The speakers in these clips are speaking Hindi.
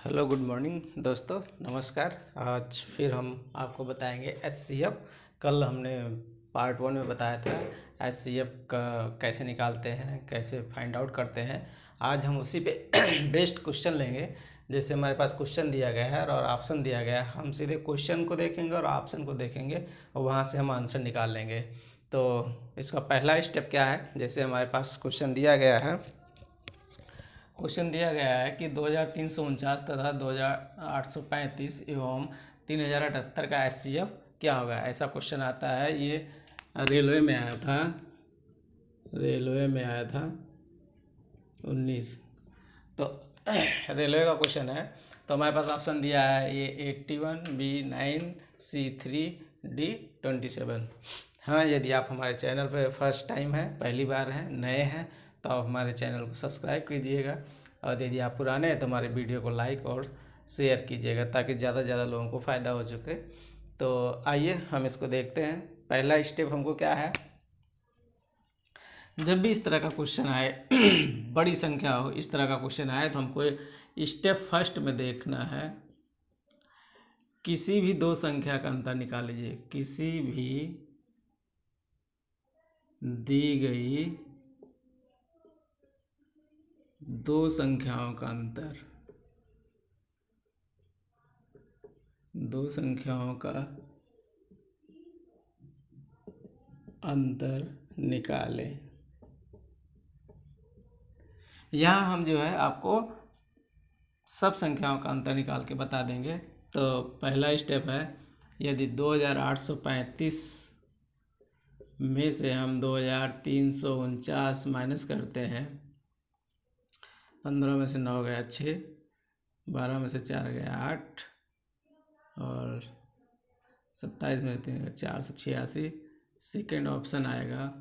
हेलो गुड मॉर्निंग दोस्तों, नमस्कार। आज फिर हम आपको बताएंगे एचसीएफ। कल हमने पार्ट 1 में बताया था एचसीएफ का कैसे निकालते हैं, कैसे फाइंड आउट करते हैं। आज हम उसी पे बेस्ट क्वेश्चन लेंगे। जैसे हमारे पास क्वेश्चन दिया गया है और ऑप्शन दिया गया है, हम सीधे क्वेश्चन को देखेंगे और ऑप्शन को देखेंगे और वहाँ से हम आंसर निकाल लेंगे। तो इसका पहला स्टेप क्या है, जैसे हमारे पास क्वेश्चन दिया गया है कि 2349 तथा 2835 एवं 3078 का एचसीएफ क्या होगा। ऐसा क्वेश्चन आता है। ये रेलवे में आया था 19। तो रेलवे का क्वेश्चन है। तो हमारे पास ऑप्शन दिया है ए 81, बी 9, सी 3, डी 27। हाँ, यदि आप हमारे चैनल पर फर्स्ट टाइम है, पहली बार हैं, नए हैं, तो आप हमारे चैनल को सब्सक्राइब कीजिएगा। और यदि आप पुराने हैं तो हमारे वीडियो को लाइक और शेयर कीजिएगा ताकि ज़्यादा से ज़्यादा लोगों को फ़ायदा हो सके। तो आइए हम इसको देखते हैं। पहला स्टेप हमको क्या है, जब भी इस तरह का क्वेश्चन आए बड़ी संख्या हो, इस तरह का क्वेश्चन आए, तो हमको स्टेप फर्स्ट में देखना है। किसी भी दो संख्या का अंतर निकाल लीजिए। किसी भी दी गई दो संख्याओं का अंतर, दो संख्याओं का अंतर निकालें। यहाँ हम जो है आपको सब संख्याओं का अंतर निकाल के बता देंगे। तो पहला स्टेप है, यदि 2835 में से हम 2349 माइनस करते हैं, 15 में से 9 गया 6, 12 में से 4 गया 8 और 27 में से 3 गया 486। सेकेंड ऑप्शन आएगा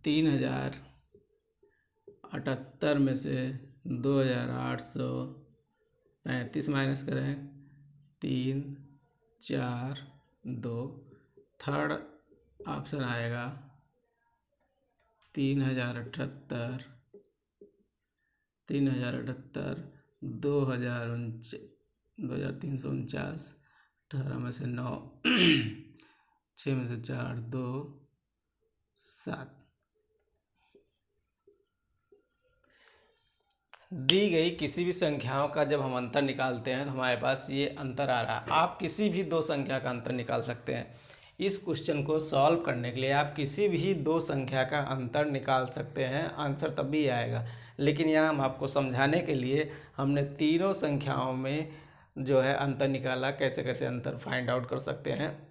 3078 में से 2835 माइनस करें, 3 4 2। थर्ड ऑप्शन आएगा 3078 2349, 18 में से 9 6 में से 4 2 7। दी गई किसी भी संख्याओं का जब हम अंतर निकालते हैं तो हमारे पास ये अंतर आ रहा है। आप किसी भी दो संख्या का अंतर निकाल सकते हैं। इस क्वेश्चन को सॉल्व करने के लिए आप किसी भी दो संख्या का अंतर निकाल सकते हैं, आंसर तब भी आएगा। लेकिन यहाँ हम आपको समझाने के लिए हमने तीनों संख्याओं में जो है अंतर निकाला, कैसे कैसे अंतर फाइंड आउट कर सकते हैं।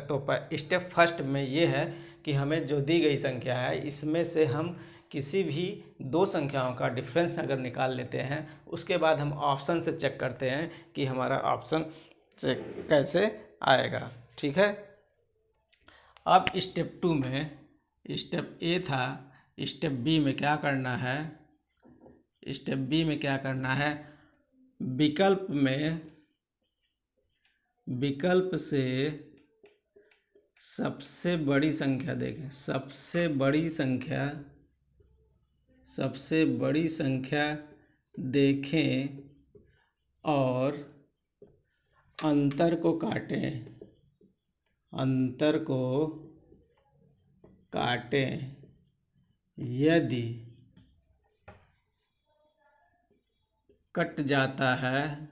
तो स्टेप फर्स्ट में ये है कि हमें जो दी गई संख्या है इसमें से हम किसी भी दो संख्याओं का डिफरेंस अगर निकाल लेते हैं, उसके बाद हम ऑप्शन से चेक करते हैं कि हमारा ऑप्शन से कैसे आएगा। ठीक है। अब स्टेप 2 में, स्टेप ए था, स्टेप बी में क्या करना है, स्टेप बी में क्या करना है, विकल्प में, विकल्प से सबसे बड़ी संख्या देखें, सबसे बड़ी संख्या देखें और अंतर को काटें, अंतर को काटें। यदि कट जाता है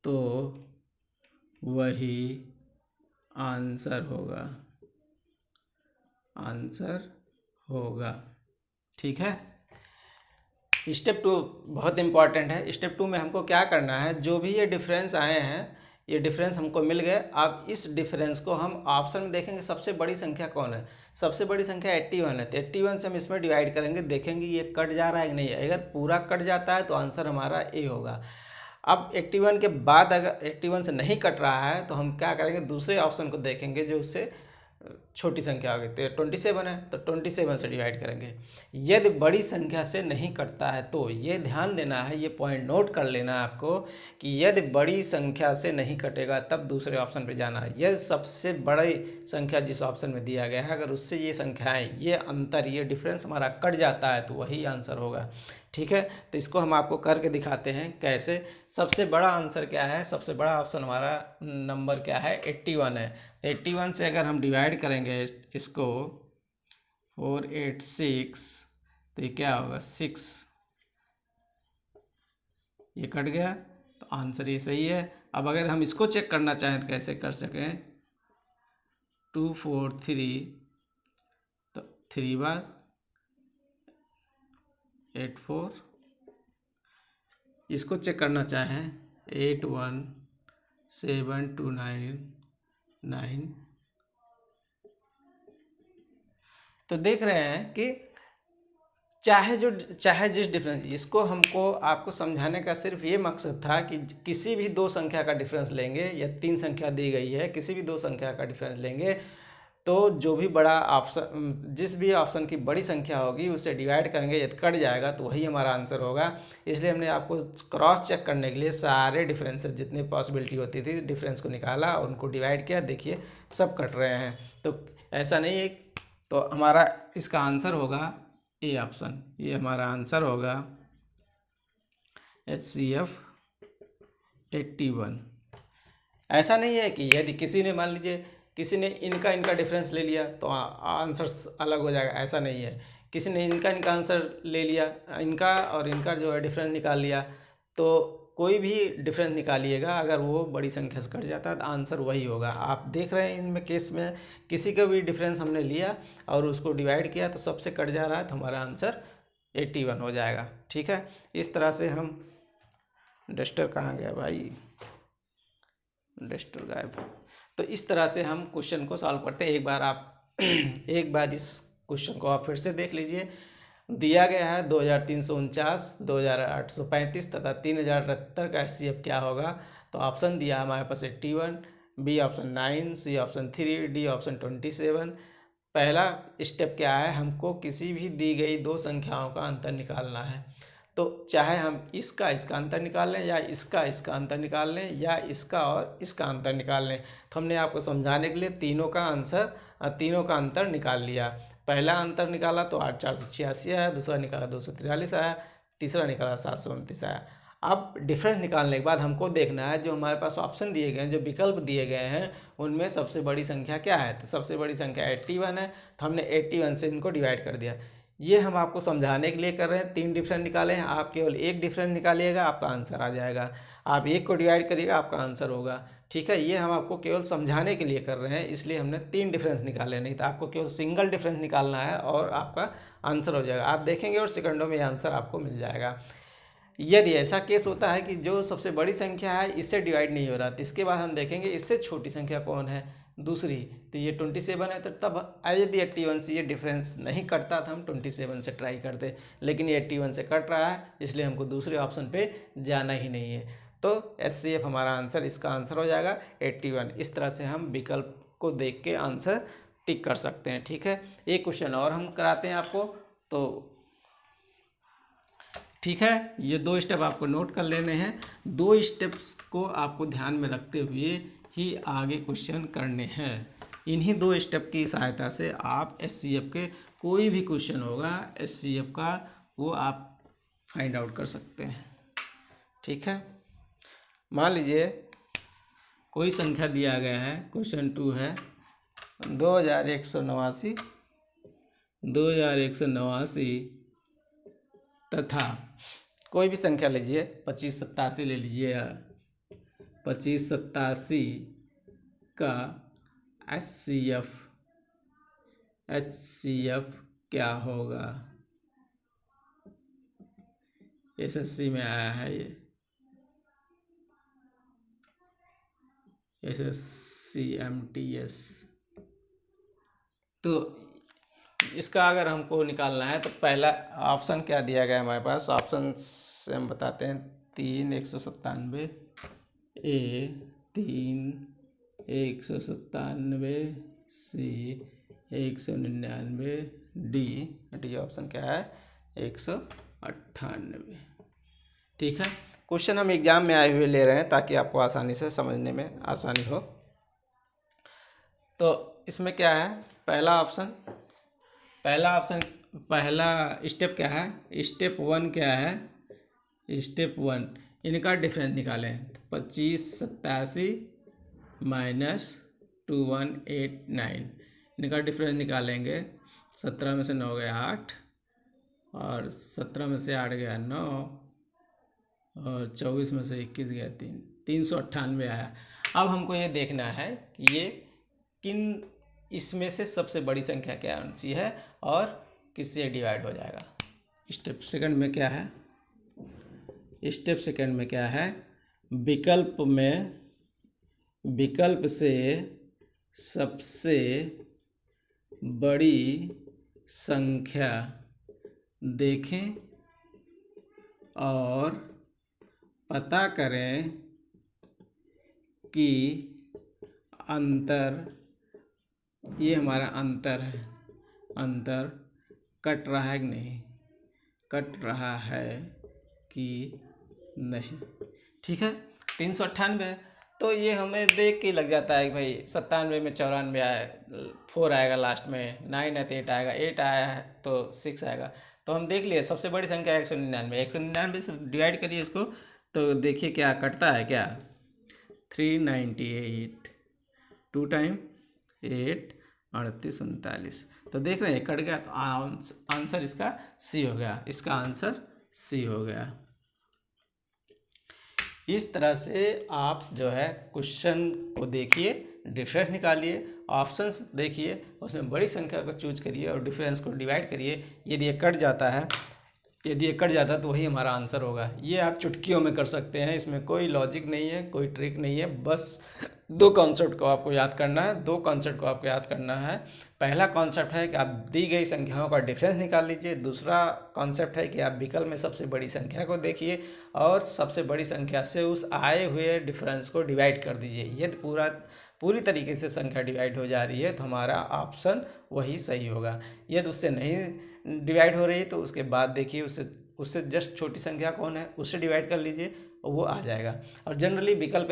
तो वही आंसर होगा, आंसर होगा। ठीक है। स्टेप 2 बहुत इम्पॉर्टेंट है। स्टेप 2 में हमको क्या करना है, जो भी ये डिफरेंस आए हैं, ये डिफरेंस हमको मिल गए। अब इस डिफरेंस को हम ऑप्शन में देखेंगे सबसे बड़ी संख्या कौन है। सबसे बड़ी संख्या 81 है, तो 81 से हम इसमें डिवाइड करेंगे, देखेंगे ये कट जा रहा है कि नहीं है। अगर पूरा कट जाता है तो आंसर हमारा ए होगा। अब 81 के बाद अगर 81 से नहीं कट रहा है तो हम क्या करेंगे, दूसरे ऑप्शन को देखेंगे जो उससे छोटी संख्या होगी, तो 27 है तो 27 से डिवाइड करेंगे। यदि बड़ी संख्या से नहीं कटता है तो ये ध्यान देना है, ये पॉइंट नोट कर लेना है आपको कि यदि बड़ी संख्या से नहीं कटेगा तब दूसरे ऑप्शन पे जाना है। यदि सबसे बड़ी संख्या जिस ऑप्शन में दिया गया है अगर उससे ये संख्याएं, ये अंतर, ये डिफरेंस हमारा कट जाता है तो वही आंसर होगा। ठीक है, तो इसको हम आपको करके दिखाते हैं कैसे। सबसे बड़ा आंसर क्या है, सबसे बड़ा ऑप्शन हमारा नंबर क्या है, 81 है। तो 81 से अगर हम डिवाइड करेंगे इसको 486 तो ये क्या होगा 6, ये कट गया तो आंसर ये सही है। अब अगर हम इसको चेक करना चाहें तो कैसे कर सकें, 243 तो 3 बार 84, इसको चेक करना चाहें 817299, तो देख रहे हैं कि चाहे जिस डिफरेंस, इसको हमको आपको समझाने का सिर्फ ये मकसद था कि किसी भी दो संख्या का डिफरेंस लेंगे या 3 संख्या दी गई है, किसी भी दो संख्या का डिफरेंस लेंगे तो जो भी बड़ा ऑप्शन, जिस भी ऑप्शन की बड़ी संख्या होगी उससे डिवाइड करेंगे, यदि कट जाएगा तो वही हमारा आंसर होगा। इसलिए हमने आपको क्रॉस चेक करने के लिए सारे डिफरेंसेस जितनी पॉसिबिलिटी होती थी डिफरेंस को निकाला और उनको डिवाइड किया, देखिए सब कट रहे हैं। तो ऐसा नहीं है, तो हमारा इसका आंसर होगा ए ऑप्शन, ये हमारा आंसर होगा HCF 81। ऐसा नहीं है कि यदि किसी ने मान लीजिए किसी ने इनका डिफरेंस ले लिया तो आंसर अलग हो जाएगा, ऐसा नहीं है। किसी ने इनका आंसर ले लिया, इनका और इनका जो है डिफरेंस निकाल लिया, तो कोई भी डिफरेंस निकालिएगा अगर वो बड़ी संख्या से कट जाता है तो आंसर वही होगा। आप देख रहे हैं इनमें केस में किसी का भी डिफरेंस हमने लिया और उसको डिवाइड किया तो सबसे कट जा रहा है तो हमारा आंसर 81 हो जाएगा। ठीक है, इस तरह से हम, डस्टर कहाँ गया भाई, डस्टर गायब। तो इस तरह से हम क्वेश्चन को सॉल्व करते हैं। एक बार इस क्वेश्चन को आप फिर से देख लीजिए। दिया गया है 2349, 2835 तथा 3073 का HCF क्या होगा। तो ऑप्शन दिया हमारे पास 81, B option 9, C option 3, D option 27। पहला स्टेप क्या है, हमको किसी भी दी गई दो संख्याओं का अंतर निकालना है। तो चाहे हम इसका अंतर निकाल लें या इसका अंतर निकाल लें या इसका और इसका अंतर निकाल लें, तो हमने आपको समझाने के लिए तीनों का अंतर निकाल लिया। पहला अंतर निकाला तो 8486 आया, दूसरा निकाला 243 आया, तीसरा निकाला 729 आया। अब डिफरेंस निकालने के बाद हमको देखना है जो हमारे पास ऑप्शन दिए गए हैं, जो विकल्प दिए गए हैं, उनमें सबसे बड़ी संख्या क्या है। तो सबसे बड़ी संख्या 81 है, तो हमने 81 से इनको डिवाइड कर दिया। ये हम आपको समझाने के लिए कर रहे हैं। 3 डिफरेंस निकाले हैं, आप केवल एक डिफरेंस निकालिएगा आपका आंसर आ जाएगा। आप एक को डिवाइड करिएगा आपका आंसर होगा। ठीक है, ये हम आपको केवल समझाने के लिए कर रहे हैं, इसलिए हमने 3 डिफरेंस निकाले, नहीं तो आपको केवल सिंगल डिफरेंस निकालना है और आपका आंसर हो जाएगा। आप देखेंगे और सेकंडों में ये आंसर आपको मिल जाएगा। यदि ऐसा केस होता है कि जो सबसे बड़ी संख्या है इससे डिवाइड नहीं हो रहा, तो इसके बाद हम देखेंगे इससे छोटी संख्या कौन है, दूसरी। तो ये 27 है, तो तब यदि 81 से ये डिफरेंस नहीं कटता तो हम 27 से ट्राई करते, लेकिन ये 81 से कट रहा है, इसलिए हमको दूसरे ऑप्शन पे जाना ही नहीं है। तो HCF हमारा आंसर, इसका आंसर हो जाएगा 81। इस तरह से हम विकल्प को देख के आंसर टिक कर सकते हैं। ठीक है, एक क्वेश्चन और हम कराते हैं आपको, तो ठीक है, ये 2 स्टेप आपको नोट कर लेने हैं। 2 स्टेप्स को आपको ध्यान में रखते हुए ही आगे क्वेश्चन करने हैं। इन्हीं 2 स्टेप की सहायता से आप HCF के कोई भी क्वेश्चन होगा HCF का, वो आप फाइंड आउट कर सकते हैं। ठीक है, मान लीजिए कोई संख्या दिया गया है, क्वेश्चन 2 है 2189 तथा कोई भी संख्या लीजिए, 2587 ले लीजिए, 2587 का HCF क्या होगा। SSC में आया है ये, SSCMTS। तो इसका अगर हमको निकालना है तो पहला ऑप्शन क्या दिया गया है हमारे पास, ऑप्शन से हम बताते हैं 3 197, A 3 197, C 199 डी ऑप्शन क्या है 198। ठीक है, क्वेश्चन हम एग्जाम में आए हुए ले रहे हैं ताकि आपको आसानी से समझने में आसानी हो। तो इसमें क्या है, पहला स्टेप क्या है, स्टेप 1 क्या है, स्टेप 1 इनका डिफरेंस निकालें। 2587 माइनस 2189 इनका डिफरेंस निकालेंगे। 17 में से 9 गया 8 और 17 में से 8 गया 9 और 24 में से 21 गया 398 आया। अब हमको ये देखना है कि ये किन इसमें से सबसे बड़ी संख्या क्या सी है और किससे डिवाइड हो जाएगा। स्टेप सेकंड में क्या है, विकल्प से सबसे बड़ी संख्या देखें और पता करें कि अंतर, ये हमारा अंतर है, अंतर कट रहा है कि नहीं, कट रहा है कि नहीं। ठीक है, 398 तो ये हमें देख के लग जाता है कि भाई 97 में 94 आया, 4 आएगा लास्ट में, 9 है तो 8 आएगा, 8 आया है तो 6 आएगा। तो हम देख लिए सबसे बड़ी संख्या है 199 से डिवाइड करिए इसको तो देखिए क्या कटता है, क्या 398 2 टाइम 8 38 39। तो देख रहे हैं कट गया, तो आंसर इसका सी हो गया, इसका आंसर सी हो गया। इस तरह से आप जो है क्वेश्चन को देखिए, डिफरेंस निकालिए, ऑप्शंस देखिए, उसमें बड़ी संख्या को चूज करिए और डिफरेंस को डिवाइड करिए। यदि ये कट जाता है तो वही हमारा आंसर होगा। ये आप चुटकियों में कर सकते हैं, इसमें कोई लॉजिक नहीं है, कोई ट्रिक नहीं है, बस दो कॉन्सेप्ट को आपको याद करना है। पहला कॉन्सेप्ट है कि आप दी गई संख्याओं का डिफरेंस निकाल लीजिए। दूसरा कॉन्सेप्ट है कि आप विकल्प में सबसे बड़ी संख्या को देखिए और सबसे बड़ी संख्या से उस आए हुए डिफरेंस को डिवाइड कर दीजिए। यदि पूरी तरीके से संख्या डिवाइड हो जा रही है तो हमारा ऑप्शन वही सही होगा। यदि उससे नहीं डिवाइड हो रही है तो उसके बाद देखिए उससे जस्ट छोटी संख्या कौन है उससे डिवाइड कर लीजिए और वो आ जाएगा। और जनरली विकल्प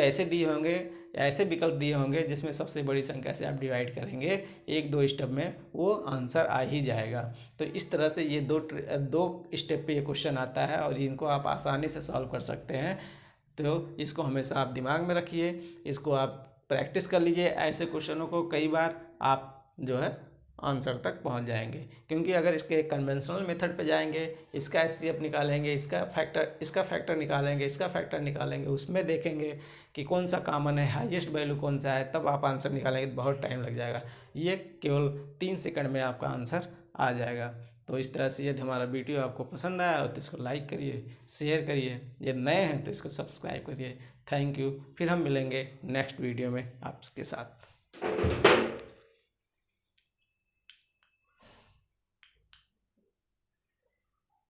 ऐसे विकल्प दिए होंगे जिसमें सबसे बड़ी संख्या से आप डिवाइड करेंगे 1-2 स्टेप में वो आंसर आ ही जाएगा। तो इस तरह से ये दो स्टेप पे ये क्वेश्चन आता है और इनको आप आसानी से सॉल्व कर सकते हैं। तो इसको हमेशा आप दिमाग में रखिए, इसको आप प्रैक्टिस कर लीजिए। ऐसे क्वेश्चनों को कई बार आप जो है आंसर तक पहुंच जाएंगे, क्योंकि अगर इसके कन्वेंशनल मेथड पे जाएंगे, इसका एचसीएफ निकालेंगे, इसका फैक्टर निकालेंगे, उसमें देखेंगे कि कौन सा कॉमन है, हाईएस्ट वैल्यू कौन सा है, तब आप आंसर निकालेंगे तो बहुत टाइम लग जाएगा। ये केवल 3 सेकंड में आपका आंसर आ जाएगा। तो इस तरह से यदि हमारा वीडियो आपको पसंद आया हो तो इसको लाइक करिए, शेयर करिए, यदि नए हैं तो इसको सब्सक्राइब करिए। Thank you. फिर हम मिलेंगे नेक्स्ट वीडियो में आपके साथ।